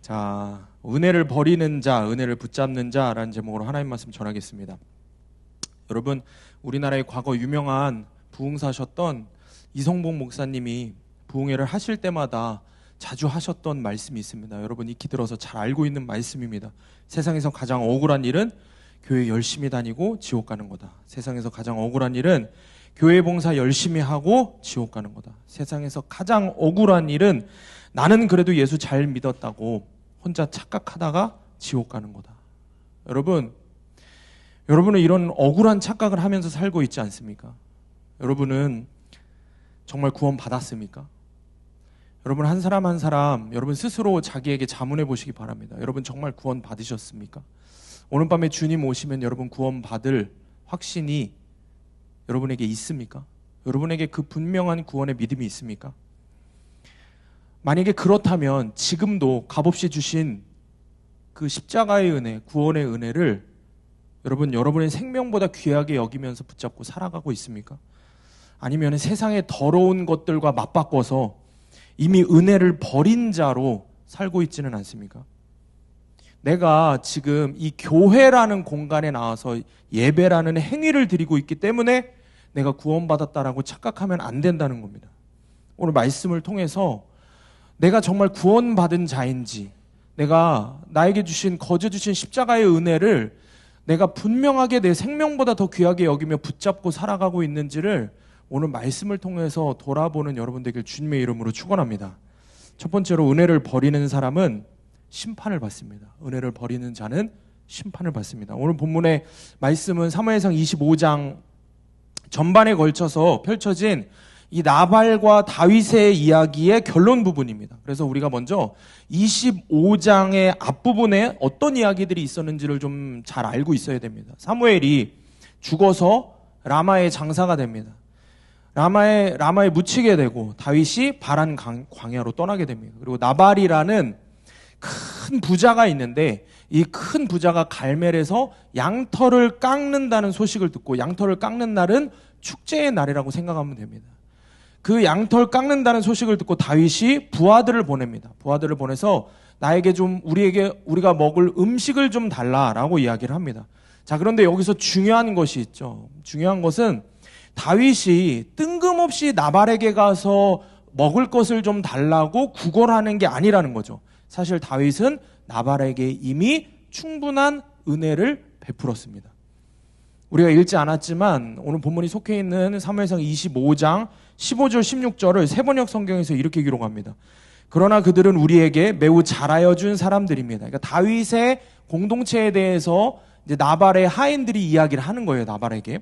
자, 은혜를 버리는 자, 은혜를 붙잡는 자라는 제목으로 하나님 말씀 전하겠습니다. 여러분, 우리나라의 과거 유명한 부흥사셨던 이성복 목사님이 부흥회를 하실 때마다 자주 하셨던 말씀이 있습니다. 여러분 익히 들어서 잘 알고 있는 말씀입니다. 세상에서 가장 억울한 일은 교회 열심히 다니고 지옥 가는 거다. 세상에서 가장 억울한 일은 교회 봉사 열심히 하고 지옥 가는 거다. 세상에서 가장 억울한 일은 나는 그래도 예수 잘 믿었다고 혼자 착각하다가 지옥 가는 거다. 여러분은 이런 억울한 착각을 하면서 살고 있지 않습니까? 여러분은 정말 구원 받았습니까? 여러분 한 사람 한 사람 여러분 스스로 자기에게 자문해 보시기 바랍니다. 여러분 정말 구원 받으셨습니까? 오늘 밤에 주님 오시면 여러분 구원 받을 확신이 여러분에게 있습니까? 여러분에게 그 분명한 구원의 믿음이 있습니까? 만약에 그렇다면 지금도 값없이 주신 그 십자가의 은혜, 구원의 은혜를 여러분의 생명보다 귀하게 여기면서 붙잡고 살아가고 있습니까? 아니면 세상의 더러운 것들과 맞바꿔서 이미 은혜를 버린 자로 살고 있지는 않습니까? 내가 지금 이 교회라는 공간에 나와서 예배라는 행위를 드리고 있기 때문에 내가 구원받았다라고 착각하면 안 된다는 겁니다. 오늘 말씀을 통해서 내가 정말 구원받은 자인지, 내가 나에게 주신 거저 주신 십자가의 은혜를 내가 분명하게 내 생명보다 더 귀하게 여기며 붙잡고 살아가고 있는지를 오늘 말씀을 통해서 돌아보는 여러분 되길 주님의 이름으로 축원합니다. 첫 번째로 은혜를 버리는 사람은 심판을 받습니다. 은혜를 버리는 자는 심판을 받습니다. 오늘 본문의 말씀은 사무엘상 25장 전반에 걸쳐서 펼쳐진 이 나발과 다윗의 이야기의 결론 부분입니다. 그래서 우리가 먼저 25장의 앞부분에 어떤 이야기들이 있었는지를 좀 잘 알고 있어야 됩니다. 사무엘이 죽어서 라마의 장사가 됩니다. 라마에 묻히게 되고 다윗이 바란 광야로 떠나게 됩니다. 그리고 나발이라는 큰 부자가 있는데 이 큰 부자가 갈멜에서 양털을 깎는다는 소식을 듣고 양털을 깎는 날은 축제의 날이라고 생각하면 됩니다. 그 양털 깎는다는 소식을 듣고 다윗이 부하들을 보냅니다. 부하들을 보내서 나에게 좀 우리가 먹을 음식을 좀 달라라고 이야기를 합니다. 자, 그런데 여기서 중요한 것이 있죠. 중요한 것은 다윗이 뜬금없이 나발에게 가서 먹을 것을 좀 달라고 구걸하는 게 아니라는 거죠. 사실 다윗은 나발에게 이미 충분한 은혜를 베풀었습니다. 우리가 읽지 않았지만 오늘 본문이 속해 있는 사무엘상 25장 15절 16절을 세번역 성경에서 이렇게 기록합니다. 그러나 그들은 우리에게 매우 잘하여 준 사람들입니다. 그러니까 다윗의 공동체에 대해서 이제 나발의 하인들이 이야기를 하는 거예요. 나발에게.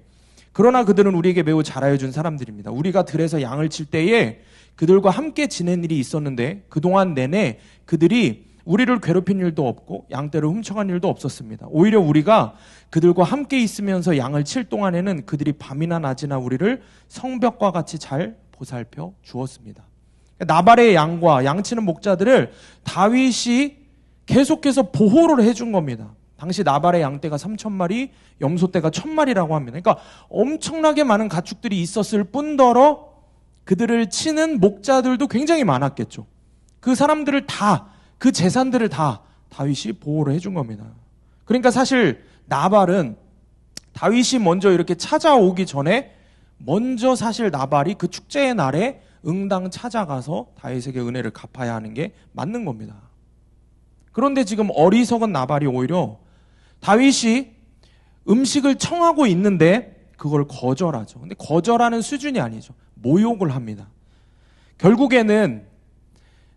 그러나 그들은 우리에게 매우 잘하여 준 사람들입니다. 우리가 들에서 양을 칠 때에 그들과 함께 지낸 일이 있었는데 그동안 내내 그들이 우리를 괴롭힌 일도 없고 양떼를 훔쳐간 일도 없었습니다. 오히려 우리가 그들과 함께 있으면서 양을 칠 동안에는 그들이 밤이나 낮이나 우리를 성벽과 같이 잘 보살펴 주었습니다. 나발의 양과 양치는 목자들을 다윗이 계속해서 보호를 해준 겁니다. 당시 나발의 양떼가 3,000마리, 염소떼가 1,000마리라고 합니다. 그러니까 엄청나게 많은 가축들이 있었을 뿐더러 그들을 치는 목자들도 굉장히 많았겠죠. 그 사람들을 다, 그 재산들을 다 다윗이 보호를 해준 겁니다. 그러니까 사실 나발은 다윗이 먼저 이렇게 찾아오기 전에 먼저 사실 나발이 그 축제의 날에 응당 찾아가서 다윗에게 은혜를 갚아야 하는 게 맞는 겁니다. 그런데 지금 어리석은 나발이 오히려 다윗이 음식을 청하고 있는데 그걸 거절하죠. 근데 거절하는 수준이 아니죠. 모욕을 합니다. 결국에는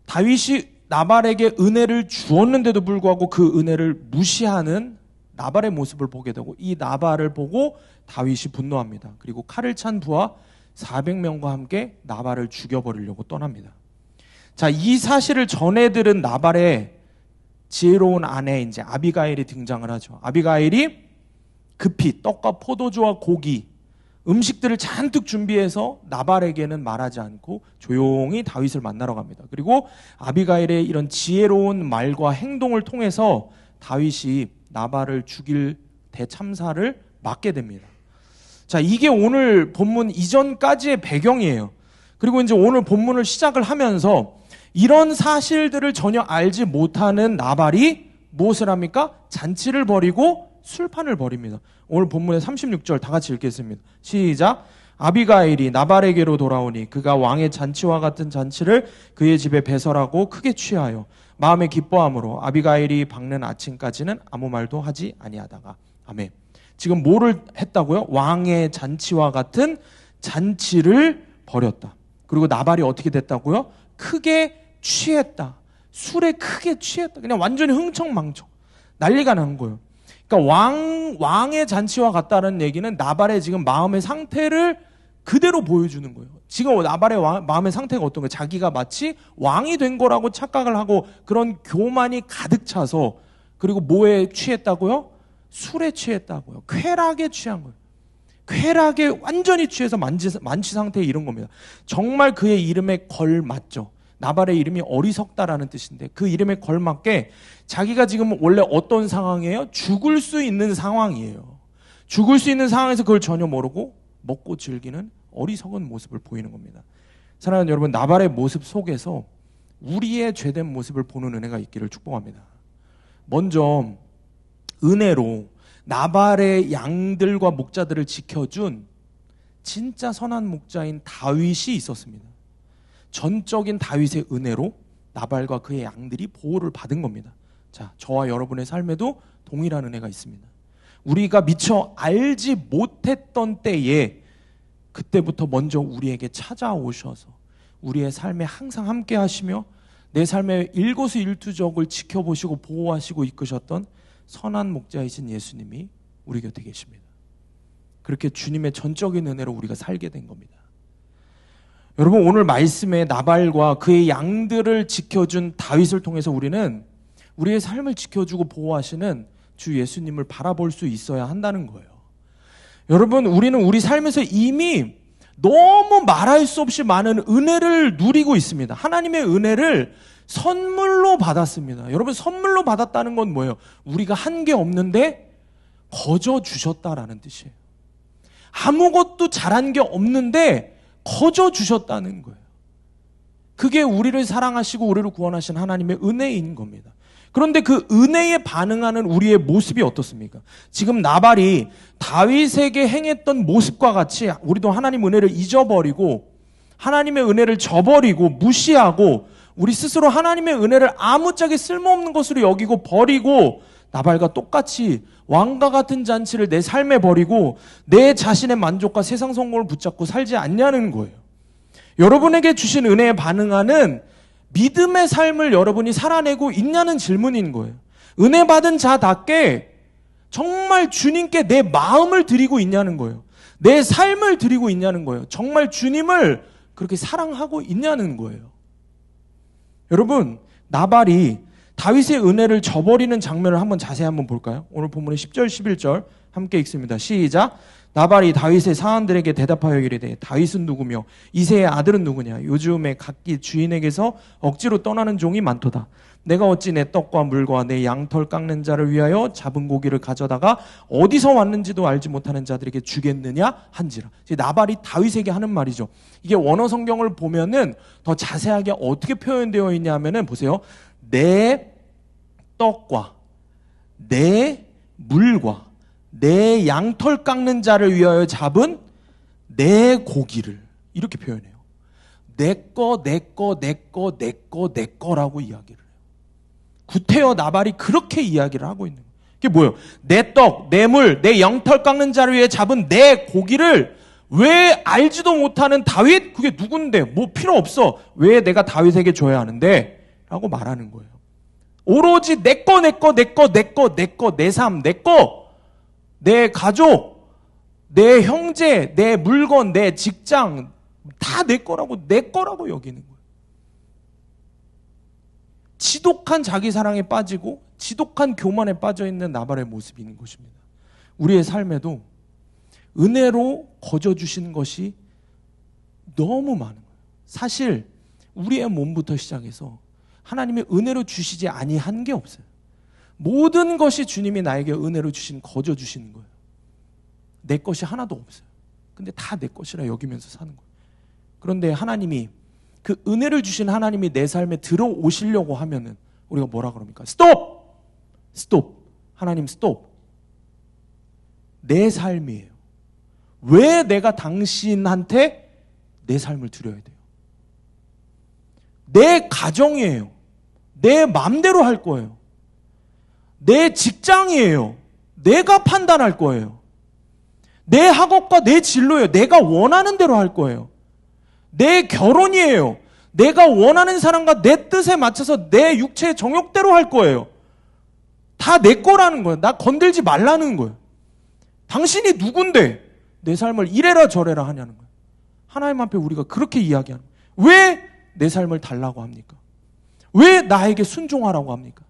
다윗이 나발에게 은혜를 주었는데도 불구하고 그 은혜를 무시하는 나발의 모습을 보게 되고 이 나발을 보고 다윗이 분노합니다. 그리고 칼을 찬 부하 400명과 함께 나발을 죽여버리려고 떠납니다. 자, 이 사실을 전해 들은 나발의 지혜로운 아내 이제 아비가일이 등장을 하죠. 아비가일이 급히 떡과 포도주와 고기, 음식들을 잔뜩 준비해서 나발에게는 말하지 않고 조용히 다윗을 만나러 갑니다. 그리고 아비가일의 이런 지혜로운 말과 행동을 통해서 다윗이 나발을 죽일 대참사를 막게 됩니다. 자, 이게 오늘 본문 이전까지의 배경이에요. 그리고 이제 오늘 본문을 시작을 하면서 이런 사실들을 전혀 알지 못하는 나발이 무엇을 합니까? 잔치를 벌이고 술판을 벌입니다. 오늘 본문의 36절 다 같이 읽겠습니다. 시작. 아비가일이 나발에게로 돌아오니 그가 왕의 잔치와 같은 잔치를 그의 집에 배설하고 크게 취하여 마음에 기뻐함으로 아비가일이 밝는 아침까지는 아무 말도 하지 아니하다가. 아멘. 지금 뭐를 했다고요? 왕의 잔치와 같은 잔치를 벌였다. 그리고 나발이 어떻게 됐다고요? 크게 취했다. 술에 크게 취했다. 그냥 완전히 흥청망청. 난리가 난 거예요. 그러니까 왕의 잔치와 같다는 얘기는 나발의 지금 마음의 상태를 그대로 보여주는 거예요. 지금 나발의 마음의 상태가 어떤 거예요? 자기가 마치 왕이 된 거라고 착각을 하고 그런 교만이 가득 차서 그리고 뭐에 취했다고요? 술에 취했다고요. 쾌락에 취한 거예요. 쾌락에 완전히 취해서 만취 상태에 이른 겁니다. 정말 그의 이름에 걸맞죠. 나발의 이름이 어리석다라는 뜻인데 그 이름에 걸맞게 자기가 지금 원래 어떤 상황이에요? 죽을 수 있는 상황이에요. 죽을 수 있는 상황에서 그걸 전혀 모르고 먹고 즐기는 어리석은 모습을 보이는 겁니다. 사랑하는 여러분, 나발의 모습 속에서 우리의 죄된 모습을 보는 은혜가 있기를 축복합니다. 먼저 은혜로 나발의 양들과 목자들을 지켜준 진짜 선한 목자인 다윗이 있었습니다. 전적인 다윗의 은혜로 나발과 그의 양들이 보호를 받은 겁니다. 자, 저와 여러분의 삶에도 동일한 은혜가 있습니다. 우리가 미처 알지 못했던 때에 그때부터 먼저 우리에게 찾아오셔서 우리의 삶에 항상 함께 하시며 내 삶의 일거수일투족을 지켜보시고 보호하시고 이끄셨던 선한 목자이신 예수님이 우리 곁에 계십니다. 그렇게 주님의 전적인 은혜로 우리가 살게 된 겁니다. 여러분, 오늘 말씀에 나발과 그의 양들을 지켜준 다윗을 통해서 우리는 우리의 삶을 지켜주고 보호하시는 주 예수님을 바라볼 수 있어야 한다는 거예요. 여러분, 우리는 우리 삶에서 이미 너무 말할 수 없이 많은 은혜를 누리고 있습니다. 하나님의 은혜를 선물로 받았습니다. 여러분, 선물로 받았다는 건 뭐예요? 우리가 한 게 없는데 거저 주셨다라는 뜻이에요. 아무것도 잘한 게 없는데 거저 주셨다는 거예요. 그게 우리를 사랑하시고 우리를 구원하신 하나님의 은혜인 겁니다. 그런데 그 은혜에 반응하는 우리의 모습이 어떻습니까? 지금 나발이 다윗에게 행했던 모습과 같이 우리도 하나님 은혜를 잊어버리고 하나님의 은혜를 저버리고 무시하고 우리 스스로 하나님의 은혜를 아무짝에 쓸모없는 것으로 여기고 버리고 나발과 똑같이 왕과 같은 잔치를 내 삶에 버리고 내 자신의 만족과 세상 성공을 붙잡고 살지 않냐는 거예요. 여러분에게 주신 은혜에 반응하는 믿음의 삶을 여러분이 살아내고 있냐는 질문인 거예요. 은혜 받은 자답게 정말 주님께 내 마음을 드리고 있냐는 거예요. 내 삶을 드리고 있냐는 거예요. 정말 주님을 그렇게 사랑하고 있냐는 거예요. 여러분, 나발이 다윗의 은혜를 저버리는 장면을 자세히 한번 볼까요? 오늘 본문의 10절, 11절 함께 읽습니다. 시작. 나발이 다윗의 사환들에게 대답하여 이르되 다윗은 누구며 이새의 아들은 누구냐? 요즘에 각기 주인에게서 억지로 떠나는 종이 많도다. 내가 어찌 내 떡과 물과 내 양털 깎는 자를 위하여 잡은 고기를 가져다가 어디서 왔는지도 알지 못하는 자들에게 주겠느냐 한지라. 나발이 다윗에게 하는 말이죠. 이게 원어 성경을 보면은 더 자세하게 어떻게 표현되어 있냐면은 보세요. 내 떡과 내 물과 내 양털 깎는 자를 위하여 잡은 내 고기를 이렇게 표현해요. 내 거라고 이야기를 해요. 구태여 나발이 그렇게 이야기를 하고 있는 거예요. 그게 뭐예요? 내 떡, 내 물, 내 양털 깎는 자를 위해 잡은 내 고기를 왜 알지도 못하는 다윗? 그게 누군데? 뭐 필요 없어. 왜 내가 다윗에게 줘야 하는데? 라고 말하는 거예요. 오로지 내 거, 내 삶, 내 거. 내 가족, 내 형제, 내 물건, 내 직장 다 내 거라고 여기는 거예요. 지독한 자기 사랑에 빠지고 지독한 교만에 빠져 있는 나발의 모습이 있는 것입니다. 우리의 삶에도 은혜로 거저 주시는 것이 너무 많은 거예요. 사실 우리의 몸부터 시작해서 하나님의 은혜로 주시지 아니한 게 없어요. 모든 것이 주님이 나에게 은혜로 거저 주시는 거예요. 내 것이 하나도 없어요. 근데 다 내 것이라 여기면서 사는 거예요. 그런데 하나님이 그 은혜를 주신 하나님이 내 삶에 들어오시려고 하면은 우리가 뭐라 그럽니까? 스톱! 스톱! 하나님 스톱! 내 삶이에요. 왜 내가 당신한테 내 삶을 드려야 돼요? 내 가정이에요. 내 마음대로 할 거예요. 내 직장이에요. 내가 판단할 거예요. 내 학업과 내 진로예요. 내가 원하는 대로 할 거예요. 내 결혼이에요. 내가 원하는 사람과 내 뜻에 맞춰서 내 육체의 정욕대로 할 거예요. 다 내 거라는 거예요. 나 건들지 말라는 거예요. 당신이 누군데 내 삶을 이래라 저래라 하냐는 거예요. 하나님 앞에 우리가 그렇게 이야기하는 거예요. 왜 내 삶을 달라고 합니까? 왜 나에게 순종하라고 합니까?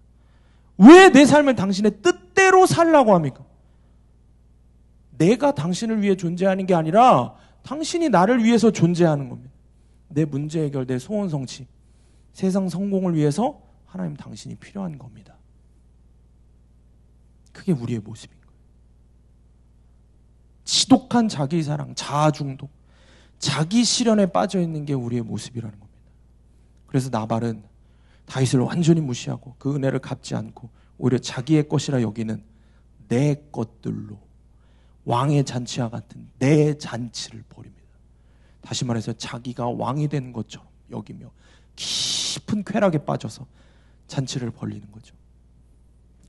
왜 내 삶을 당신의 뜻대로 살라고 합니까? 내가 당신을 위해 존재하는 게 아니라 당신이 나를 위해서 존재하는 겁니다. 내 문제 해결, 내 소원 성취, 세상 성공을 위해서 하나님 당신이 필요한 겁니다. 그게 우리의 모습인 거예요. 지독한 자기 사랑, 자아 중독, 자기 실현에 빠져 있는 게 우리의 모습이라는 겁니다. 그래서 나발은 다윗을 완전히 무시하고 그 은혜를 갚지 않고 오히려 자기의 것이라 여기는 내 것들로 왕의 잔치와 같은 내 잔치를 벌입니다. 다시 말해서 자기가 왕이 되는 것처럼 여기며 깊은 쾌락에 빠져서 잔치를 벌리는 거죠.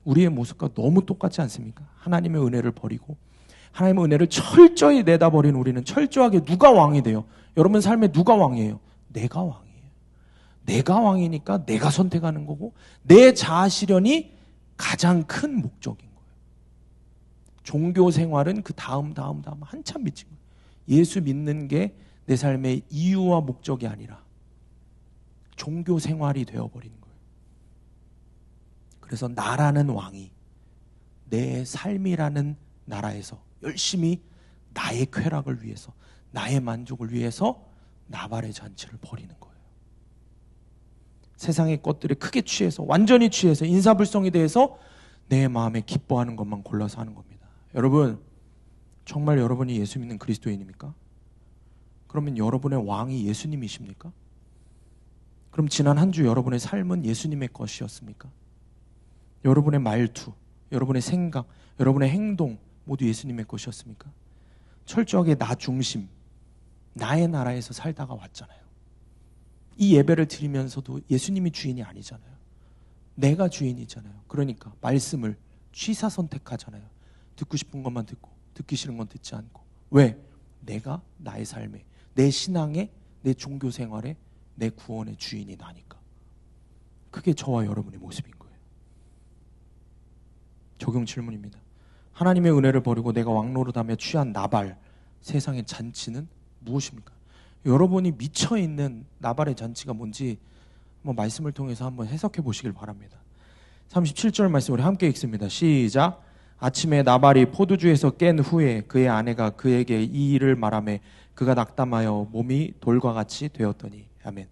우리의 모습과 너무 똑같지 않습니까? 하나님의 은혜를 버리고 하나님의 은혜를 철저히 내다버린 우리는 철저하게 누가 왕이 돼요? 여러분 삶에 누가 왕이에요? 내가 왕이에요. 내가 왕이니까 내가 선택하는 거고 내 자아 실현이 가장 큰 목적인 거예요. 종교 생활은 그 다음 한참 미친 거예요. 예수 믿는 게 내 삶의 이유와 목적이 아니라 종교 생활이 되어버린 거예요. 그래서 나라는 왕이 내 삶이라는 나라에서 열심히 나의 쾌락을 위해서 나의 만족을 위해서 나발의 잔치를 벌이는 거예요. 세상의 것들에 크게 취해서 완전히 취해서 인사불성이 대해서 내 마음에 기뻐하는 것만 골라서 하는 겁니다. 여러분 정말 여러분이 예수 믿는 그리스도인입니까? 그러면 여러분의 왕이 예수님이십니까? 그럼 지난 한 주 여러분의 삶은 예수님의 것이었습니까? 여러분의 말투, 여러분의 생각, 여러분의 행동 모두 예수님의 것이었습니까? 철저하게 나 중심, 나의 나라에서 살다가 왔잖아요. 이 예배를 드리면서도 예수님이 주인이 아니잖아요. 내가 주인이잖아요. 그러니까 말씀을 취사 선택하잖아요. 듣고 싶은 것만 듣고 듣기 싫은 건 듣지 않고. 왜? 내가 나의 삶에, 내 신앙에, 내 종교 생활에, 내 구원의 주인이 나니까. 그게 저와 여러분의 모습인 거예요. 적용 질문입니다. 하나님의 은혜를 버리고 내가 왕노릇하며 취한 나발, 세상의 잔치는 무엇입니까? 여러분이 미쳐있는 나발의 잔치가 뭔지 한번 말씀을 통해서 한번 해석해 보시길 바랍니다. 37절 말씀 우리 함께 읽습니다. 시작. 아침에 나발이 포도주에서 깬 후에 그의 아내가 그에게 이 일을 말하며 그가 낙담하여 몸이 돌과 같이 되었더니. 아멘.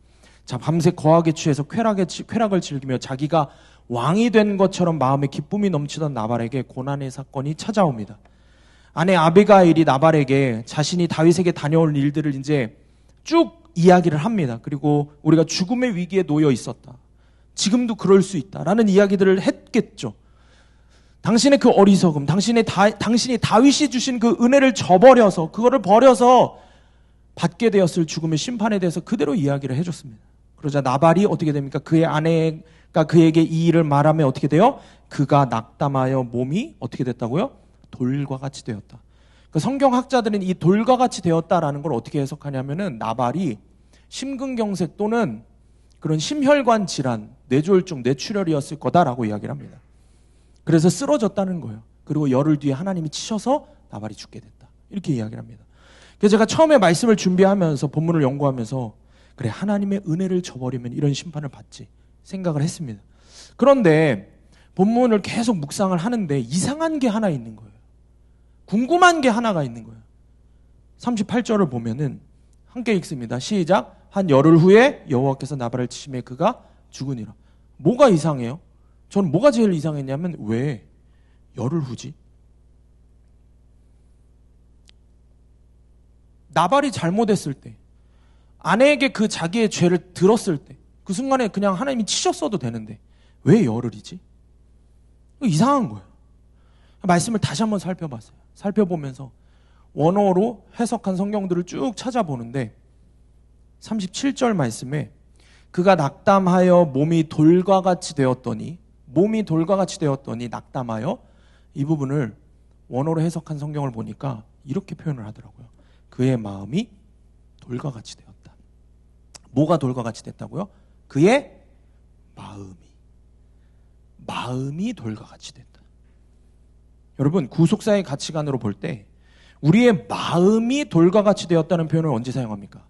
자, 밤새 거하게 취해서 쾌락을 즐기며 자기가 왕이 된 것처럼 마음에 기쁨이 넘치던 나발에게 고난의 사건이 찾아옵니다. 아내 아비가일이 나발에게 자신이 다윗에게 다녀올 일들을 이제 쭉 이야기를 합니다. 그리고 우리가 죽음의 위기에 놓여 있었다. 지금도 그럴 수 있다라는 이야기들을 했겠죠. 당신의 그 어리석음, 당신이 다윗이 주신 그 은혜를 저버려서 그거를 버려서 받게 되었을 죽음의 심판에 대해서 그대로 이야기를 해줬습니다. 그러자 나발이 어떻게 됩니까? 그의 아내가 그에게 이 일을 말하면 어떻게 돼요? 그가 낙담하여 몸이 어떻게 됐다고요? 돌과 같이 되었다. 그 성경학자들은 이 돌과 같이 되었다라는 걸 어떻게 해석하냐면은 나발이 심근경색 또는 그런 심혈관 질환, 뇌졸중, 뇌출혈이었을 거다라고 이야기를 합니다. 그래서 쓰러졌다는 거예요. 그리고 열흘 뒤에 하나님이 치셔서 나발이 죽게 됐다. 이렇게 이야기를 합니다. 그래서 제가 처음에 말씀을 준비하면서 본문을 연구하면서 그래 하나님의 은혜를 저버리면 이런 심판을 받지 생각을 했습니다. 그런데 본문을 계속 묵상을 하는데 이상한 게 하나 있는 거예요. 궁금한 게 하나가 있는 거예요. 38절을 보면은 함께 읽습니다. 시작. 한 열흘 후에 여호와께서 나발을 치심에 그가 죽으니라. 뭐가 이상해요? 저는 뭐가 제일 이상했냐면 왜 열흘 후지? 나발이 잘못했을 때 아내에게 그 자기의 죄를 들었을 때 그 순간에 그냥 하나님이 치셨어도 되는데 왜 열흘이지? 이상한 거예요. 말씀을 다시 한번 살펴봤어요. 살펴보면서 원어로 해석한 성경들을 쭉 찾아보는데 37절 말씀에 그가 낙담하여 몸이 돌과 같이 되었더니 낙담하여, 이 부분을 원어로 해석한 성경을 보니까 이렇게 표현을 하더라고요. 그의 마음이 돌과 같이 되었다. 뭐가 돌과 같이 됐다고요? 그의 마음이 돌과 같이 됐다. 여러분, 구속사의 가치관으로 볼 때 우리의 마음이 돌과 같이 되었다는 표현을 언제 사용합니까?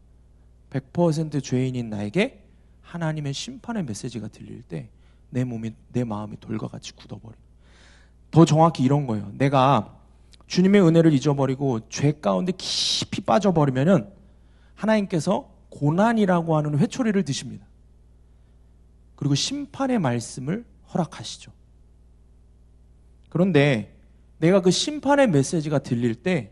100% 죄인인 나에게 하나님의 심판의 메시지가 들릴 때 내 마음이 돌과 같이 굳어버려요. 더 정확히 이런 거예요. 내가 주님의 은혜를 잊어버리고 죄 가운데 깊이 빠져버리면은 하나님께서 고난이라고 하는 회초리를 드십니다. 그리고 심판의 말씀을 허락하시죠. 그런데 내가 그 심판의 메시지가 들릴 때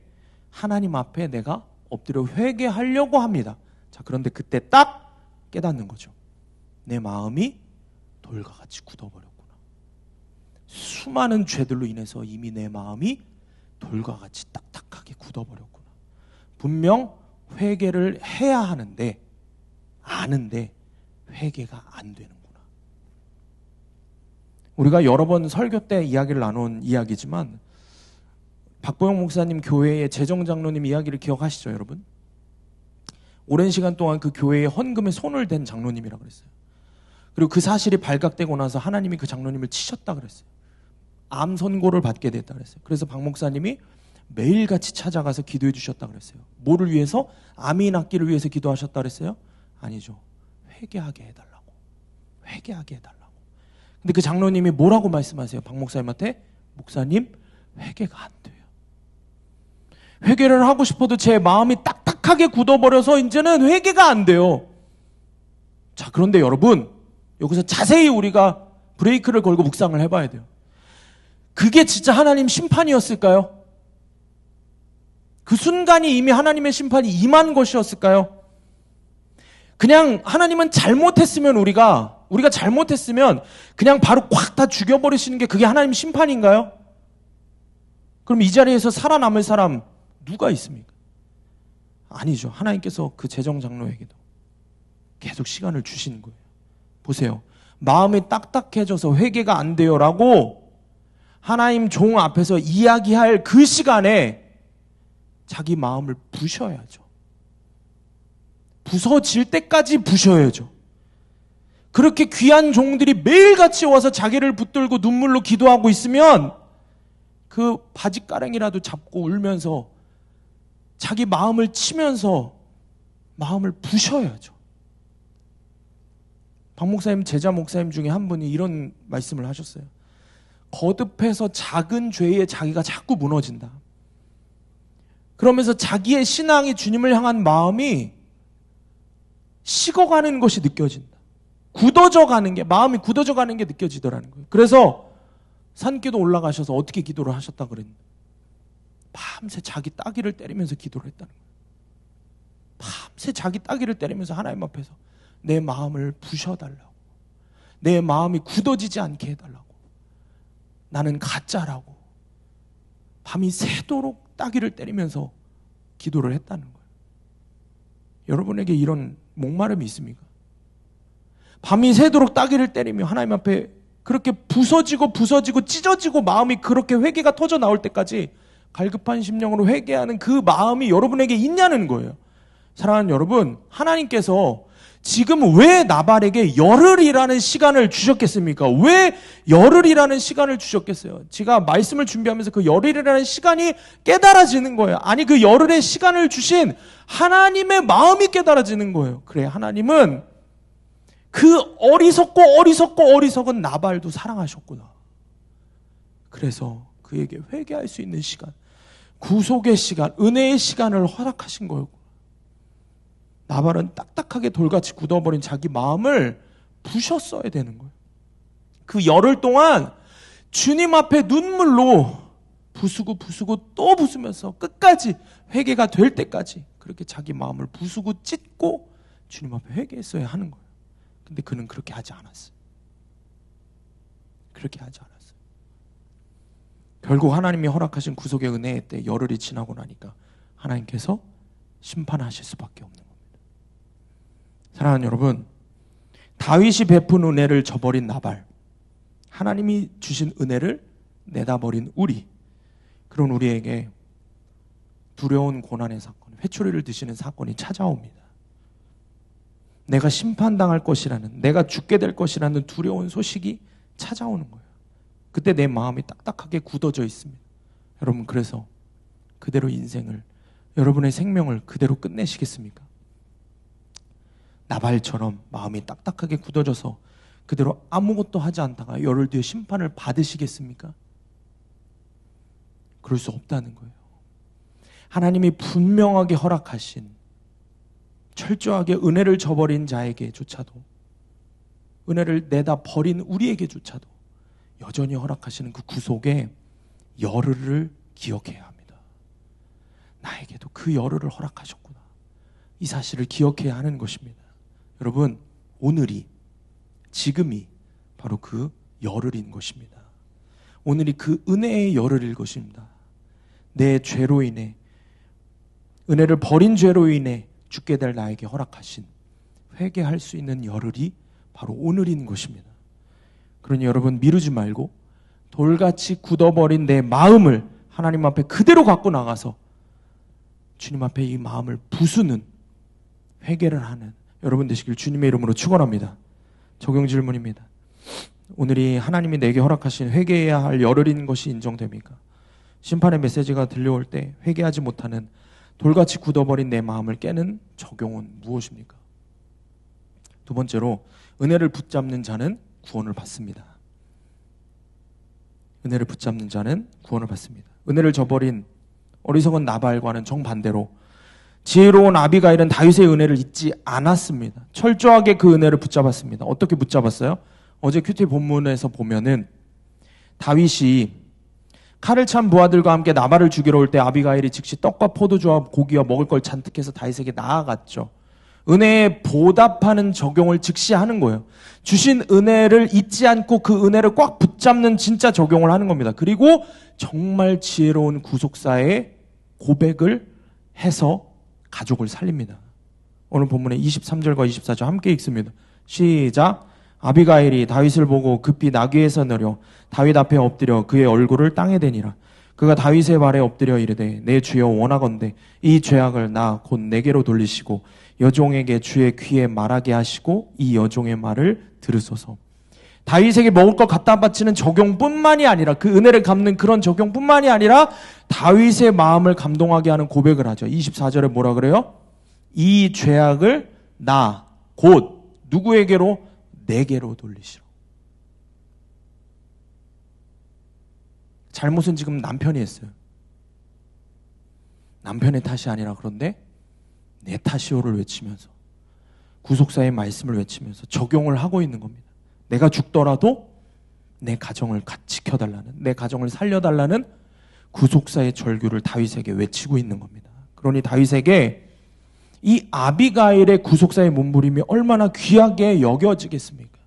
하나님 앞에 내가 엎드려 회개하려고 합니다. 자, 그런데 그때 딱 깨닫는 거죠. 내 마음이 돌과 같이 굳어버렸구나. 수많은 죄들로 인해서 이미 내 마음이 돌과 같이 딱딱하게 굳어버렸구나. 분명 회개를 해야 하는데 아는데 회개가 안 되는구나. 우리가 여러 번 설교 때 이야기를 나눈 이야기지만 박보영 목사님 교회의 재정장로님 이야기를 기억하시죠, 여러분? 오랜 시간 동안 그 교회의 헌금에 손을 댄 장로님이라고 그랬어요. 그리고 그 사실이 발각되고 나서 하나님이 그 장로님을 치셨다 그랬어요. 암 선고를 받게 됐다 그랬어요. 그래서 박 목사님이 매일같이 찾아가서 기도해 주셨다 그랬어요. 뭐를 위해서? 암이 낫기를 위해서 기도하셨다 그랬어요? 아니죠. 회개하게 해달라고. 회개하게 해달라고. 근데 그 장로님이 뭐라고 말씀하세요? 박 목사님한테? 목사님, 회개가 안 돼요. 회개를 하고 싶어도 제 마음이 딱딱하게 굳어버려서 이제는 회개가 안 돼요. 자, 그런데 여러분, 여기서 자세히 우리가 브레이크를 걸고 묵상을 해봐야 돼요. 그게 진짜 하나님 심판이었을까요? 그 순간이 이미 하나님의 심판이 임한 것이었을까요? 그냥 하나님은 잘못했으면 우리가 잘못했으면 그냥 바로 콱 다 죽여버리시는 게 그게 하나님 심판인가요? 그럼 이 자리에서 살아남을 사람 누가 있습니까? 아니죠. 하나님께서 그 재정장로에게도 계속 시간을 주시는 거예요. 보세요. 마음이 딱딱해져서 회개가 안 돼요라고 하나님 종 앞에서 이야기할 그 시간에 자기 마음을 부셔야죠. 부서질 때까지 부셔야죠. 그렇게 귀한 종들이 매일같이 와서 자기를 붙들고 눈물로 기도하고 있으면 그 바지가랑이라도 잡고 울면서 자기 마음을 치면서 마음을 부셔야죠. 박 목사님 제자 목사님 중에 한 분이 이런 말씀을 하셨어요. 거듭해서 작은 죄에 자기가 자꾸 무너진다. 그러면서 자기의 신앙이 주님을 향한 마음이 식어가는 것이 느껴진다. 마음이 굳어져 가는 게 느껴지더라는 거예요. 그래서 산기도 올라가셔서 어떻게 기도를 하셨다 그랬는데 밤새 자기 따귀를 때리면서 기도를 했다는 거예요. 밤새 자기 따귀를 때리면서 하나님 앞에서 내 마음을 부셔달라고, 내 마음이 굳어지지 않게 해달라고, 나는 가짜라고 밤이 새도록 따귀를 때리면서 기도를 했다는 거예요. 여러분에게 이런 목마름이 있습니까? 밤이 새도록 따귀를 때리며 하나님 앞에 그렇게 부서지고 찢어지고 마음이 그렇게 회개가 터져 나올 때까지 갈급한 심령으로 회개하는 그 마음이 여러분에게 있냐는 거예요. 사랑하는 여러분, 하나님께서 지금 왜 나발에게 열흘이라는 시간을 주셨겠습니까? 왜 열흘이라는 시간을 주셨겠어요? 제가 말씀을 준비하면서 그 열흘이라는 시간이 깨달아지는 거예요. 아니, 그 열흘의 시간을 주신 하나님의 마음이 깨달아지는 거예요. 그래, 하나님은 그 어리석은 나발도 사랑하셨구나. 그래서 그에게 회개할 수 있는 시간, 구속의 시간, 은혜의 시간을 허락하신 거예요. 나발은 딱딱하게 돌같이 굳어버린 자기 마음을 부셨어야 되는 거예요. 그 열흘 동안 주님 앞에 눈물로 부수고 또 부수면서 끝까지 회개가 될 때까지 그렇게 자기 마음을 부수고 찢고 주님 앞에 회개했어야 하는 거예요. 근데 그는 그렇게 하지 않았어요. 그렇게 하지 않았어요. 결국 하나님이 허락하신 구속의 은혜의 때 열흘이 지나고 나니까 하나님께서 심판하실 수밖에 없는 겁니다. 사랑하는 여러분, 다윗이 베푼 은혜를 저버린 나발, 하나님이 주신 은혜를 내다버린 우리, 그런 우리에게 두려운 고난의 사건, 회초리를 드시는 사건이 찾아옵니다. 내가 심판당할 것이라는, 내가 죽게 될 것이라는 두려운 소식이 찾아오는 거예요. 그때 내 마음이 딱딱하게 굳어져 있습니다. 여러분, 그래서 그대로 인생을, 여러분의 생명을 그대로 끝내시겠습니까? 나발처럼 마음이 딱딱하게 굳어져서 그대로 아무것도 하지 않다가 열흘 뒤에 심판을 받으시겠습니까? 그럴 수 없다는 거예요. 하나님이 분명하게 허락하신, 철저하게 은혜를 저버린 자에게조차도, 은혜를 내다 버린 우리에게조차도 여전히 허락하시는 그 구속의 열흘을 기억해야 합니다. 나에게도 그 열흘을 허락하셨구나. 이 사실을 기억해야 하는 것입니다. 여러분, 오늘이, 지금이 바로 그 열흘인 것입니다. 오늘이 그 은혜의 열흘일 것입니다. 내 죄로 인해, 은혜를 버린 죄로 인해 죽게 될 나에게 허락하신 회개할 수 있는 열흘이 바로 오늘인 것입니다. 그러니 여러분, 미루지 말고 돌같이 굳어버린 내 마음을 하나님 앞에 그대로 갖고 나가서 주님 앞에 이 마음을 부수는, 회개를 하는 여러분 되시길 주님의 이름으로 축원합니다. 적용 질문입니다. 오늘이 하나님이 내게 허락하신 회개해야 할 열흘인 것이 인정됩니까? 심판의 메시지가 들려올 때 회개하지 못하는, 돌같이 굳어버린 내 마음을 깨는 적용은 무엇입니까? 두 번째로, 은혜를 붙잡는 자는 구원을 받습니다. 은혜를 붙잡는 자는 구원을 받습니다. 은혜를 저버린 어리석은 나발과는 정반대로 지혜로운 아비가일은 다윗의 은혜를 잊지 않았습니다. 철저하게 그 은혜를 붙잡았습니다. 어떻게 붙잡았어요? 어제 큐티 본문에서 보면은 다윗이 칼을 찬 부하들과 함께 나발을 죽이러 올 때 아비가일이 즉시 떡과 포도주와 고기와 먹을 걸 잔뜩 해서 다윗에게 나아갔죠. 은혜에 보답하는 적용을 즉시 하는 거예요. 주신 은혜를 잊지 않고 그 은혜를 꽉 붙잡는 진짜 적용을 하는 겁니다. 그리고 정말 지혜로운 구속사의 고백을 해서 가족을 살립니다. 오늘 본문의 23절과 24절 함께 읽습니다. 시작. 아비가일이 다윗을 보고 급히 나귀에서 내려 다윗 앞에 엎드려 그의 얼굴을 땅에 대니라. 그가 다윗의 발에 엎드려 이르되 내 주여 원하건대 이 죄악을 나 곧 내게로 돌리시고 여종에게 주의 귀에 말하게 하시고 이 여종의 말을 들으소서. 다윗에게 먹을 것 갖다 바치는 적용뿐만이 아니라, 그 은혜를 갚는 그런 적용뿐만이 아니라 다윗의 마음을 감동하게 하는 고백을 하죠. 24절에 뭐라 그래요? 이 죄악을 나 곧 누구에게로? 내게로 돌리시라. 잘못은 지금 남편이 했어요. 남편의 탓이 아니라, 그런데 내 탓이오를 외치면서, 구속사의 말씀을 외치면서 적용을 하고 있는 겁니다. 내가 죽더라도 내 가정을 지켜달라는, 내 가정을 살려달라는 구속사의 절규를 다윗에게 외치고 있는 겁니다. 그러니 다윗에게 이 아비가일의 구속사의 몸부림이 얼마나 귀하게 여겨지겠습니까?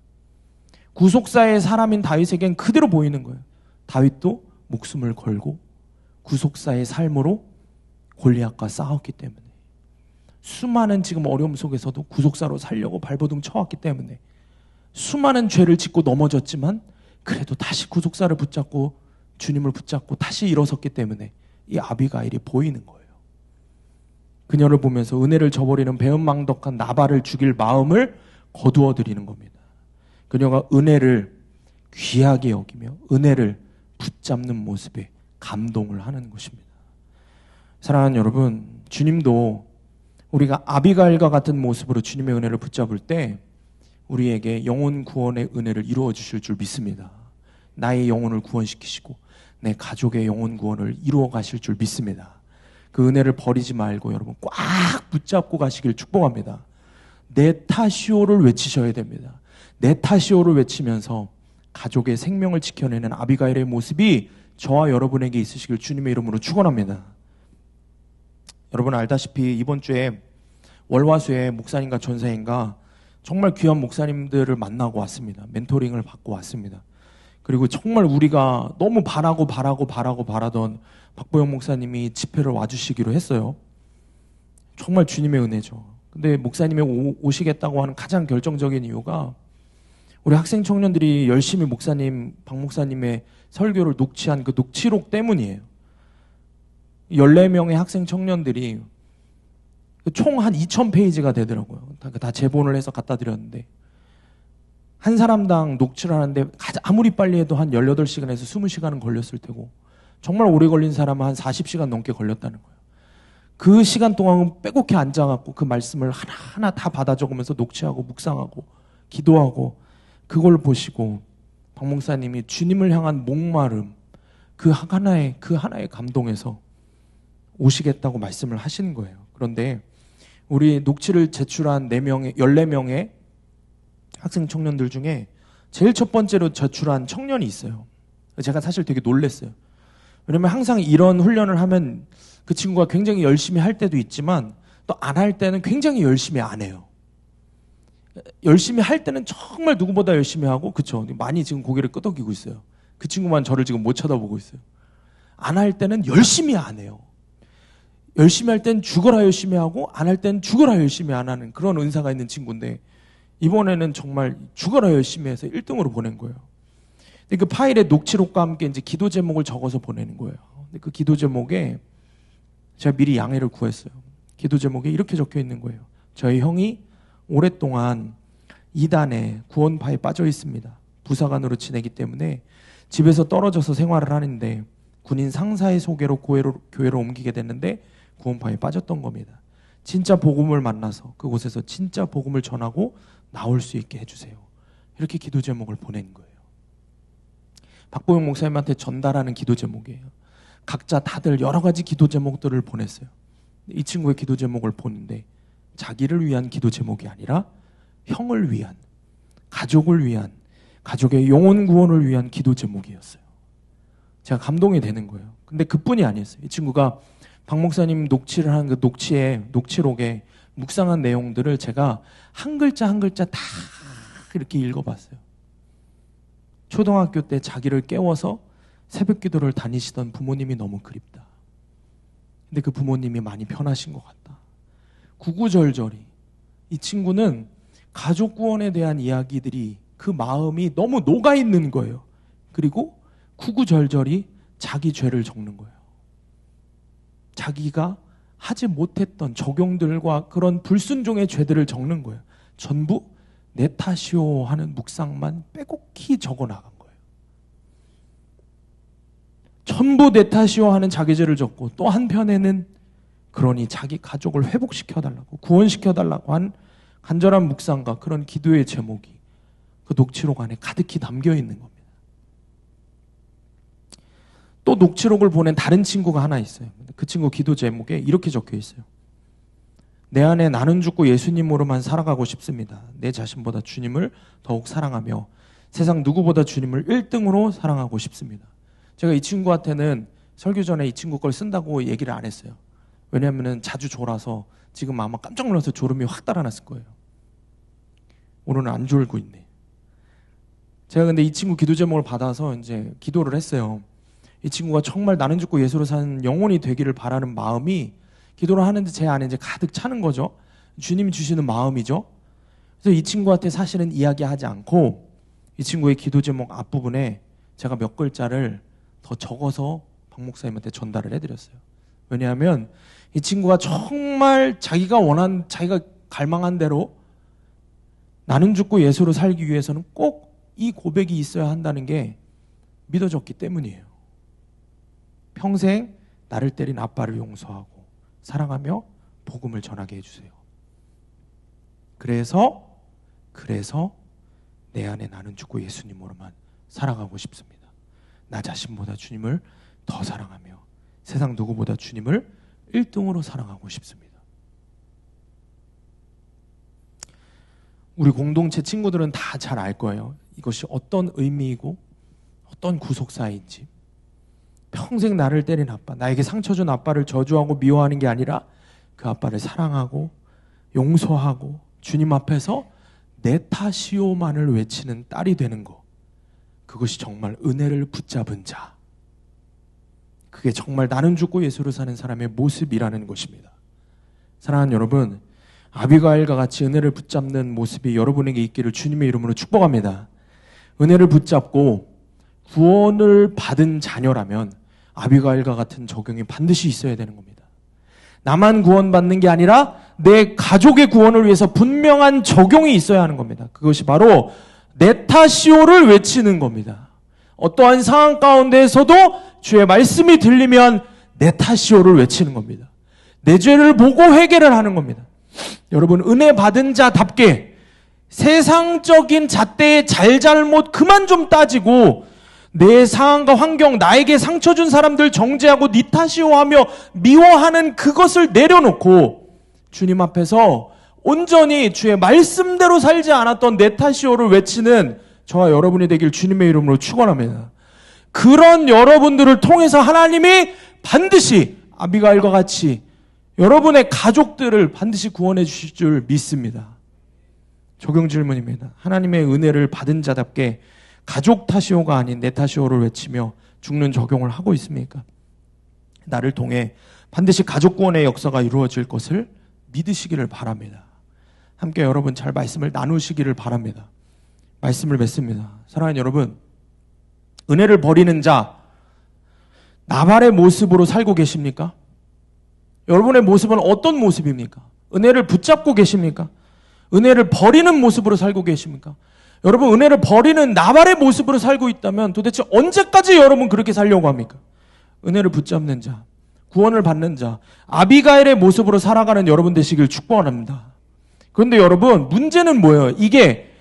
구속사의 사람인 다윗에겐 그대로 보이는 거예요. 다윗도 목숨을 걸고 구속사의 삶으로 골리앗과 싸웠기 때문에, 수많은 지금 어려움 속에서도 구속사로 살려고 발버둥 쳐왔기 때문에, 수많은 죄를 짓고 넘어졌지만 그래도 다시 구속사를 붙잡고 주님을 붙잡고 다시 일어섰기 때문에 이 아비가일이 보이는 거예요. 그녀를 보면서 은혜를 저버리는 배은망덕한 나발을 죽일 마음을 거두어 드리는 겁니다. 그녀가 은혜를 귀하게 여기며 은혜를 붙잡는 모습에 감동을 하는 것입니다. 사랑하는 여러분, 주님도 우리가 아비가일과 같은 모습으로 주님의 은혜를 붙잡을 때 우리에게 영혼 구원의 은혜를 이루어 주실 줄 믿습니다. 나의 영혼을 구원시키시고 내 가족의 영혼 구원을 이루어 가실 줄 믿습니다. 그 은혜를 버리지 말고 여러분 꽉 붙잡고 가시길 축복합니다. 내 탓이오를 외치셔야 됩니다. 내 탓이오를 외치면서 가족의 생명을 지켜내는 아비가일의 모습이 저와 여러분에게 있으시길 주님의 이름으로 축원합니다. 여러분 알다시피 이번 주에 월화수에 목사님과 전사님과 정말 귀한 목사님들을 만나고 왔습니다. 멘토링을 받고 왔습니다. 그리고 정말 우리가 너무 바라던 박보영 목사님이 집회를 와주시기로 했어요. 정말 주님의 은혜죠. 근데 목사님이 오시겠다고 하는 가장 결정적인 이유가 우리 학생 청년들이 열심히 박 목사님의 설교를 녹취한 그 녹취록 때문이에요. 14명의 학생 청년들이 총 한 2,000페이지가 되더라고요. 다 제본을 해서 갖다 드렸는데 한 사람당 녹취를 하는데 아무리 빨리 해도 한 18시간에서 20시간은 걸렸을 테고 정말 오래 걸린 사람은 한 40시간 넘게 걸렸다는 거예요. 그 시간 동안 빼곡히 앉아갖고 그 말씀을 하나하나 다 받아 적으면서 녹취하고 묵상하고 기도하고 그걸 보시고 박 목사님이 주님을 향한 목마름 그 하나의 감동에서 오시겠다고 말씀을 하시는 거예요. 그런데 우리 녹취를 제출한 14명의 학생 청년들 중에 제일 첫 번째로 제출한 청년이 있어요. 제가 사실 되게 놀랐어요. 왜냐면 항상 이런 훈련을 하면 그 친구가 굉장히 열심히 할 때도 있지만 또 안 할 때는 굉장히 열심히 안 해요. 열심히 할 때는 정말 누구보다 열심히 하고, 그쵸? 많이 지금 고개를 끄덕이고 있어요. 그 친구만 저를 지금 못 쳐다보고 있어요. 안 할 때는 열심히 안 해요. 열심히 할 땐 죽어라 열심히 하고, 안 할 땐 죽어라 열심히 안 하는 그런 은사가 있는 친구인데, 이번에는 정말 죽어라 열심히 해서 1등으로 보낸 거예요. 근데 그 파일에 녹취록과 함께 이제 기도 제목을 적어서 보내는 거예요. 근데 그 기도 제목에 제가 미리 양해를 구했어요. 기도 제목에 이렇게 적혀 있는 거예요. 저희 형이 오랫동안 이단에 구원파에 빠져 있습니다. 부사관으로 지내기 때문에 집에서 떨어져서 생활을 하는데 군인 상사의 소개로 교회로 옮기게 됐는데 구원파에 빠졌던 겁니다. 진짜 복음을 만나서 그곳에서 진짜 복음을 전하고 나올 수 있게 해주세요. 이렇게 기도 제목을 보낸 거예요. 박보영 목사님한테 전달하는 기도 제목이에요. 각자 다들 여러 가지 기도 제목들을 보냈어요. 이 친구의 기도 제목을 보는데 자기를 위한 기도 제목이 아니라 형을 위한, 가족을 위한, 가족의 영혼 구원을 위한 기도 제목이었어요. 제가 감동이 되는 거예요. 근데 그뿐이 아니었어요. 이 친구가 박 목사님 녹취를 한 그 녹취록에 묵상한 내용들을 제가 한 글자 한 글자 다 이렇게 읽어봤어요. 초등학교 때 자기를 깨워서 새벽 기도를 다니시던 부모님이 너무 그립다. 근데 그 부모님이 많이 편하신 것 같다. 구구절절히 이 친구는 가족 구원에 대한 이야기들이 그 마음이 너무 녹아있는 거예요. 그리고 구구절절히 자기 죄를 적는 거예요. 자기가 하지 못했던 적용들과 그런 불순종의 죄들을 적는 거예요. 전부 내 탓이오 하는 묵상만 빼곡히 적어나간 거예요. 전부 내 탓이오 하는 자기 죄를 적고 또 한편에는 그러니 자기 가족을 회복시켜달라고 구원시켜달라고 한 간절한 묵상과 그런 기도의 제목이 그 녹취록 안에 가득히 담겨있는 겁니다. 또 녹취록을 보낸 다른 친구가 하나 있어요. 그 친구 기도 제목에 이렇게 적혀 있어요. 내 안에 나는 죽고 예수님으로만 살아가고 싶습니다. 내 자신보다 주님을 더욱 사랑하며 세상 누구보다 주님을 1등으로 사랑하고 싶습니다. 제가 이 친구한테는 설교 전에 이 친구 걸 쓴다고 얘기를 안 했어요. 왜냐하면 자주 졸아서 지금 아마 깜짝 놀라서 졸음이 확 달아났을 거예요. 오늘은 안 졸고 있네. 제가 근데 이 친구 기도 제목을 받아서 이제 기도를 했어요. 이 친구가 정말 나는 죽고 예수로 사는 영혼이 되기를 바라는 마음이 기도를 하는데 제 안에 이제 가득 차는 거죠. 주님이 주시는 마음이죠. 그래서 이 친구한테 사실은 이야기하지 않고 이 친구의 기도 제목 앞부분에 제가 몇 글자를 더 적어서 박 목사님한테 전달을 해드렸어요. 왜냐하면 이 친구가 정말 자기가 갈망한 대로 나는 죽고 예수로 살기 위해서는 꼭 이 고백이 있어야 한다는 게 믿어졌기 때문이에요. 평생 나를 때린 아빠를 용서하고 사랑하며 복음을 전하게 해주세요. 그래서 내 안에 나는 죽고 예수님으로만 살아가고 싶습니다. 나 자신보다 주님을 더 사랑하며 세상 누구보다 주님을 1등으로 사랑하고 싶습니다. 우리 공동체 친구들은 다 잘 알 거예요. 이것이 어떤 의미이고 어떤 구속사인지. 평생 나를 때린 아빠, 나에게 상처 준 아빠를 저주하고 미워하는 게 아니라 그 아빠를 사랑하고 용서하고 주님 앞에서 내 탓이오만을 외치는 딸이 되는 것, 그것이 정말 은혜를 붙잡은 자, 그게 정말 나는 죽고 예수로 사는 사람의 모습이라는 것입니다. 사랑하는 여러분, 아비가일과 같이 은혜를 붙잡는 모습이 여러분에게 있기를 주님의 이름으로 축복합니다. 은혜를 붙잡고 구원을 받은 자녀라면 아비가일과 같은 적용이 반드시 있어야 되는 겁니다. 나만 구원받는 게 아니라 내 가족의 구원을 위해서 분명한 적용이 있어야 하는 겁니다. 그것이 바로 네타시오를 외치는 겁니다. 어떠한 상황 가운데에서도 주의 말씀이 들리면 네타시오를 외치는 겁니다. 내 죄를 보고 회개를 하는 겁니다. 여러분, 은혜 받은 자답게 세상적인 잣대의 잘잘못 그만 좀 따지고 내 상황과 환경, 나에게 상처 준 사람들 정죄하고 니 탓이오 하며 미워하는 그것을 내려놓고 주님 앞에서 온전히 주의 말씀대로 살지 않았던 내 탓이오를 외치는 저와 여러분이 되길 주님의 이름으로 축원합니다. 그런 여러분들을 통해서 하나님이 반드시 아비가일과 같이 여러분의 가족들을 반드시 구원해 주실 줄 믿습니다. 적용 질문입니다. 하나님의 은혜를 받은 자답게 가족 탓이오가 아닌 내 탓이오를 외치며 죽는 적용을 하고 있습니까? 나를 통해 반드시 가족 구원의 역사가 이루어질 것을 믿으시기를 바랍니다. 함께 여러분 잘 말씀을 나누시기를 바랍니다. 말씀을 맺습니다. 사랑하는 여러분, 은혜를 버리는 자, 나발의 모습으로 살고 계십니까? 여러분의 모습은 어떤 모습입니까? 은혜를 붙잡고 계십니까? 은혜를 버리는 모습으로 살고 계십니까? 여러분, 은혜를 버리는 나발의 모습으로 살고 있다면 도대체 언제까지 여러분 그렇게 살려고 합니까? 은혜를 붙잡는 자, 구원을 받는 자, 아비가일의 모습으로 살아가는 여러분 되시길 축복합니다. 그런데 여러분, 문제는 뭐예요? 이게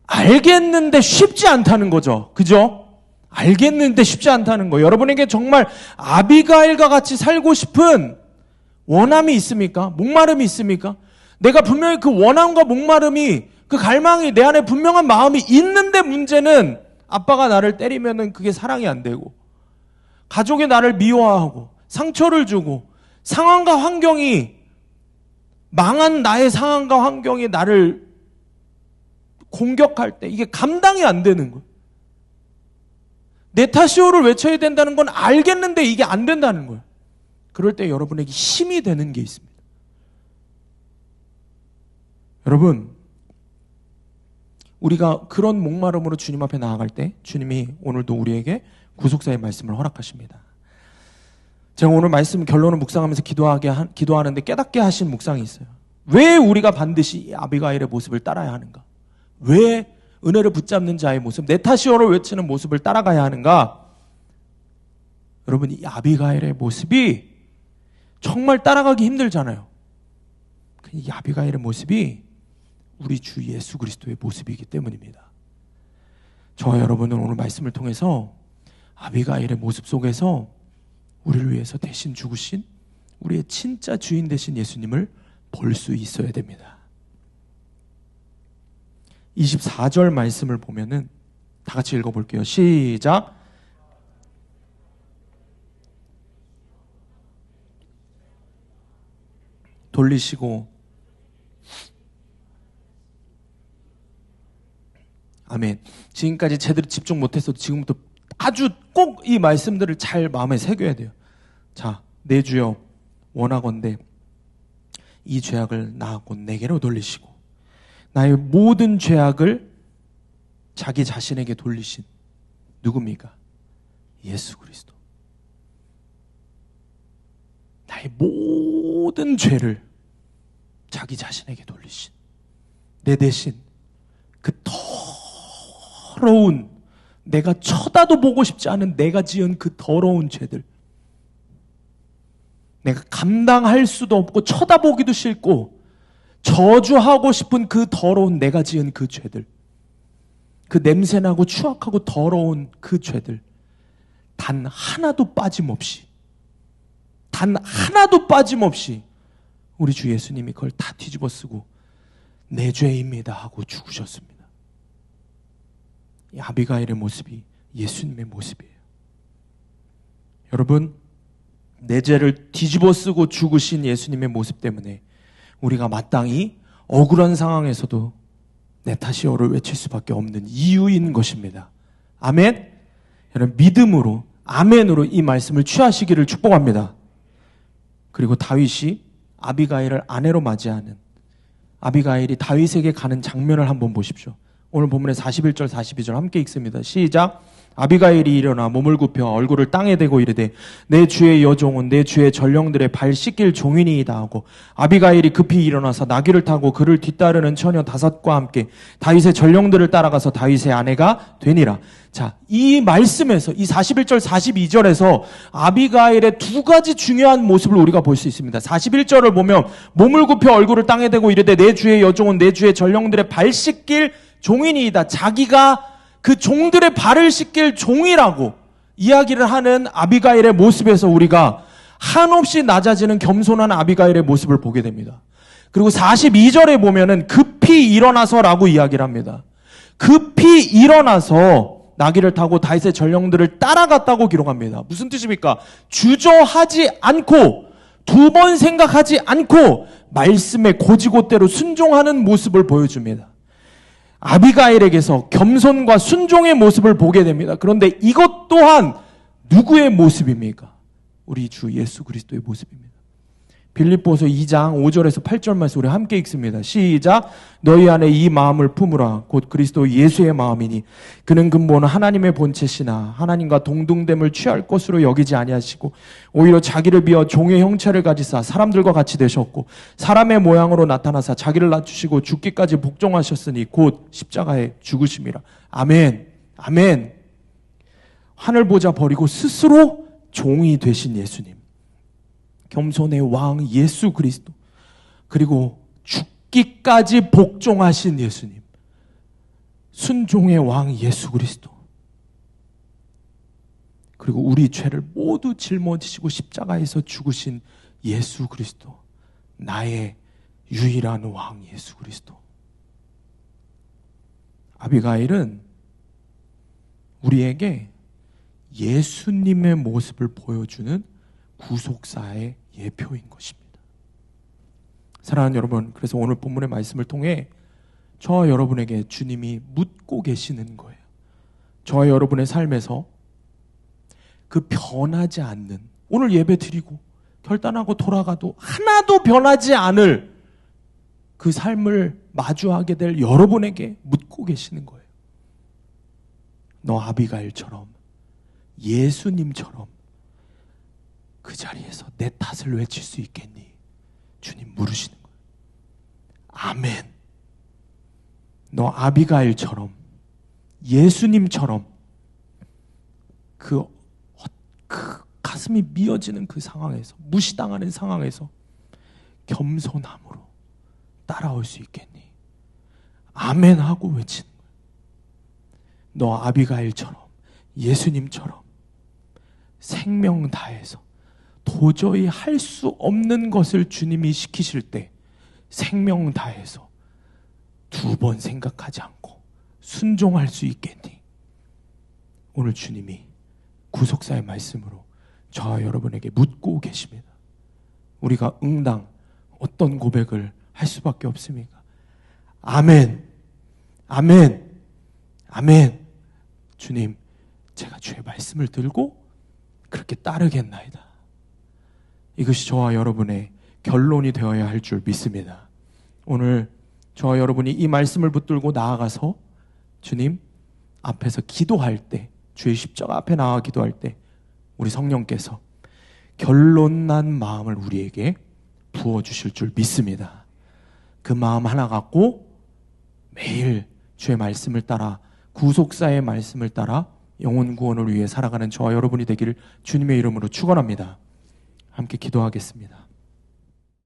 알겠는데 쉽지 않다는 거죠. 그죠? 알겠는데 쉽지 않다는 거. 여러분에게 정말 아비가일과 같이 살고 싶은 원함이 있습니까? 목마름이 있습니까? 내가 분명히 그 원함과 목마름이, 그 갈망이 내 안에 분명한 마음이 있는데 문제는 아빠가 나를 때리면은 그게 사랑이 안 되고, 가족이 나를 미워하고 상처를 주고, 상황과 환경이, 망한 나의 상황과 환경이 나를 공격할 때 이게 감당이 안 되는 거예요. 네타시오를 외쳐야 된다는 건 알겠는데 이게 안 된다는 거예요. 그럴 때 여러분에게 힘이 되는 게 있습니다. 여러분, 우리가 그런 목마름으로 주님 앞에 나아갈 때 주님이 오늘도 우리에게 구속사의 말씀을 허락하십니다. 제가 오늘 말씀 결론을 묵상하면서 기도하는데 깨닫게 하신 묵상이 있어요. 왜 우리가 반드시 아비가일의 모습을 따라야 하는가? 왜 은혜를 붙잡는 자의 모습, 네타시오를 외치는 모습을 따라가야 하는가? 여러분, 이 아비가일의 모습이 정말 따라가기 힘들잖아요. 이 아비가일의 모습이 우리 주 예수 그리스도의 모습이기 때문입니다. 저와 여러분은 오늘 말씀을 통해서 아비가일의 모습 속에서 우리를 위해서 대신 죽으신 우리의 진짜 주인 되신 예수님을 볼 수 있어야 됩니다. 24절 말씀을 보면은 다 같이 읽어볼게요. 시작. 돌리시고, 아멘. 지금까지 제대로 집중 못해서 지금부터 아주 꼭 이 말씀들을 잘 마음에 새겨야 돼요. 자, 내 주여 원하건대 이 죄악을 나 곧 내게로 돌리시고, 나의 모든 죄악을 자기 자신에게 돌리신 누굽니까? 예수 그리스도. 나의 모든 죄를 자기 자신에게 돌리신, 내 대신 그 더러운, 내가 쳐다도 보고 싶지 않은 내가 지은 그 더러운 죄들, 내가 감당할 수도 없고 쳐다보기도 싫고 저주하고 싶은 그 더러운 내가 지은 그 죄들, 그 냄새나고 추악하고 더러운 그 죄들, 단 하나도 빠짐없이 우리 주 예수님이 그걸 다 뒤집어 쓰고 내 죄입니다 하고 죽으셨습니다. 이 아비가일의 모습이 예수님의 모습이에요. 여러분, 내 죄를 뒤집어 쓰고 죽으신 예수님의 모습 때문에 우리가 마땅히 억울한 상황에서도 내 탓이오를 외칠 수밖에 없는 이유인 것입니다. 아멘. 여러분 믿음으로 아멘으로 이 말씀을 취하시기를 축복합니다. 그리고 다윗이 아비가일을 아내로 맞이하는 아비가일이 다윗에게 가는 장면을 한번 보십시오. 오늘 본문의 41절 42절 함께 읽습니다. 시작. 아비가일이 일어나 몸을 굽혀 얼굴을 땅에 대고 이르되 내 주의 여종은 내 주의 전령들의 발 씻길 종이니이다 하고 아비가일이 급히 일어나서 나귀를 타고 그를 뒤따르는 처녀 5과 함께 다윗의 전령들을 따라가서 다윗의 아내가 되니라. 자, 이 말씀에서 이 41절 42절에서 아비가일의 두 가지 중요한 모습을 우리가 볼 수 있습니다. 41절을 보면 몸을 굽혀 얼굴을 땅에 대고 이르되 내 주의 여종은 내 주의 전령들의 발 씻길 종이니이다. 자기가 그 종들의 발을 씻길 종이라고 이야기를 하는 아비가일의 모습에서 우리가 한없이 낮아지는 겸손한 아비가일의 모습을 보게 됩니다. 그리고 42절에 보면은 급히 일어나서라고 이야기를 합니다. 급히 일어나서 나귀를 타고 다윗의 전령들을 따라갔다고 기록합니다. 무슨 뜻입니까? 주저하지 않고 두 번 생각하지 않고 말씀에 고지고대로 순종하는 모습을 보여줍니다. 아비가일에게서 겸손과 순종의 모습을 보게 됩니다. 그런데 이것 또한 누구의 모습입니까? 우리 주 예수 그리스도의 모습입니다. 빌립보서 2장 5절에서 8절 말씀 우리 함께 읽습니다. 시작. 너희 안에 이 마음을 품으라. 곧 그리스도 예수의 마음이니 그는 근본 하나님의 본체시나 하나님과 동등됨을 취할 것으로 여기지 아니하시고 오히려 자기를 비어 종의 형체를 가지사 사람들과 같이 되셨고 사람의 모양으로 나타나사 자기를 낮추시고 죽기까지 복종하셨으니 곧 십자가에 죽으심이라. 아멘. 아멘. 하늘 보좌 버리고 스스로 종이 되신 예수님. 겸손의 왕 예수 그리스도, 그리고 죽기까지 복종하신 예수님, 순종의 왕 예수 그리스도, 그리고 우리 죄를 모두 짊어지시고 십자가에서 죽으신 예수 그리스도, 나의 유일한 왕 예수 그리스도. 아비가일은 우리에게 예수님의 모습을 보여주는 구속사의 예표인 것입니다. 사랑하는 여러분, 그래서 오늘 본문의 말씀을 통해 저와 여러분에게 주님이 묻고 계시는 거예요. 저와 여러분의 삶에서 그 변하지 않는, 오늘 예배 드리고 결단하고 돌아가도 하나도 변하지 않을 그 삶을 마주하게 될 여러분에게 묻고 계시는 거예요. 너 아비가일처럼, 예수님처럼 그 자리에서 내 탓을 외칠 수 있겠니? 주님 물으시는 거예요. 아멘. 너 아비가일처럼, 예수님처럼 그 가슴이 미어지는 그 상황에서, 무시당하는 상황에서 겸손함으로 따라올 수 있겠니? 아멘 하고 외치는 거예요. 너 아비가일처럼, 예수님처럼 생명 다해서 도저히 할 수 없는 것을 주님이 시키실 때 생명 다해서 두 번 생각하지 않고 순종할 수 있겠니? 오늘 주님이 구속사의 말씀으로 저와 여러분에게 묻고 계십니다. 우리가 응당 어떤 고백을 할 수밖에 없습니까? 아멘, 아멘, 아멘. 주님, 제가 주의 말씀을 들고 그렇게 따르겠나이다. 이것이 저와 여러분의 결론이 되어야 할 줄 믿습니다. 오늘 저와 여러분이 이 말씀을 붙들고 나아가서 주님 앞에서 기도할 때, 주의 십자가 앞에 나와 기도할 때 우리 성령께서 결론난 마음을 우리에게 부어주실 줄 믿습니다. 그 마음 하나 갖고 매일 주의 말씀을 따라, 구속사의 말씀을 따라 영혼 구원을 위해 살아가는 저와 여러분이 되기를 주님의 이름으로 축원합니다. 함께 기도하겠습니다.